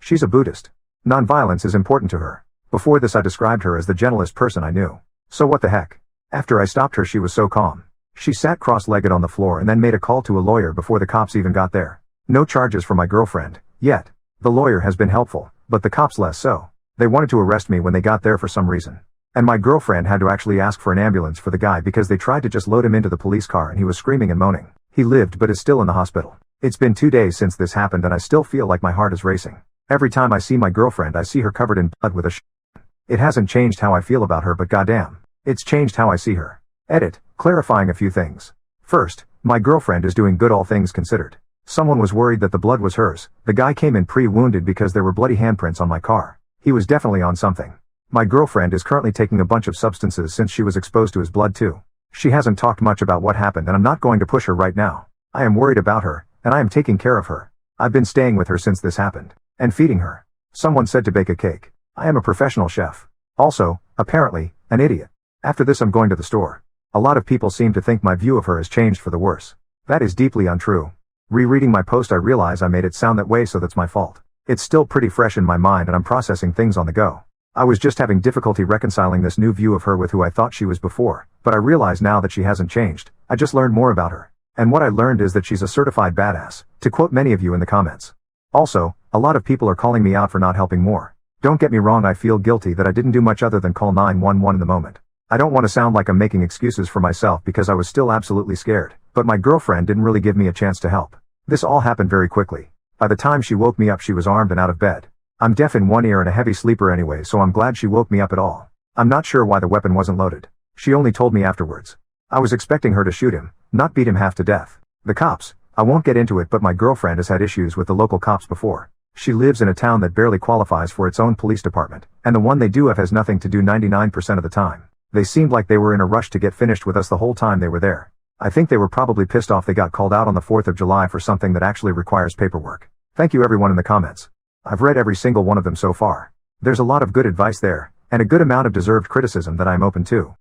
She's a Buddhist. Nonviolence is important to her. Before this I described her as the gentlest person I knew. So what the heck? After I stopped her she was so calm. She sat cross-legged on the floor and then made a call to a lawyer before the cops even got there. No charges for my girlfriend, yet. The lawyer has been helpful, but the cops less so. They wanted to arrest me when they got there for some reason. And my girlfriend had to actually ask for an ambulance for the guy because they tried to just load him into the police car and he was screaming and moaning. He lived but is still in the hospital. It's been 2 days since this happened and I still feel like my heart is racing. Every time I see my girlfriend I see her covered in blood with a It hasn't changed how I feel about her, but goddamn, it's changed how I see her. Edit, clarifying a few things. First, my girlfriend is doing good all things considered. Someone was worried that the blood was hers. The guy came in pre-wounded because there were bloody handprints on my car. He was definitely on something. My girlfriend is currently taking a bunch of substances since she was exposed to his blood too. She hasn't talked much about what happened and I'm not going to push her right now. I am worried about her, and I am taking care of her. I've been staying with her since this happened. And feeding her. Someone said to bake a cake. I am a professional chef. Also, apparently, an idiot. After this I'm going to the store. A lot of people seem to think my view of her has changed for the worse. That is deeply untrue. Rereading my post I realize I made it sound that way, so that's my fault. It's still pretty fresh in my mind and I'm processing things on the go. I was just having difficulty reconciling this new view of her with who I thought she was before, but I realize now that she hasn't changed. I just learned more about her. And what I learned is that she's a certified badass, to quote many of you in the comments. Also, a lot of people are calling me out for not helping more. Don't get me wrong, I feel guilty that I didn't do much other than call 911 in the moment. I don't want to sound like I'm making excuses for myself because I was still absolutely scared, but my girlfriend didn't really give me a chance to help. This all happened very quickly. By the time she woke me up she was armed and out of bed. I'm deaf in one ear and a heavy sleeper anyway, so I'm glad she woke me up at all. I'm not sure why the weapon wasn't loaded. She only told me afterwards. I was expecting her to shoot him, not beat him half to death. The cops, I won't get into it, but my girlfriend has had issues with the local cops before. She lives in a town that barely qualifies for its own police department, and the one they do have has nothing to do 99% of the time. They seemed like they were in a rush to get finished with us the whole time they were there. I think they were probably pissed off they got called out on the 4th of July for something that actually requires paperwork. Thank you everyone in the comments. I've read every single one of them so far. There's a lot of good advice there, and a good amount of deserved criticism that I'm open to.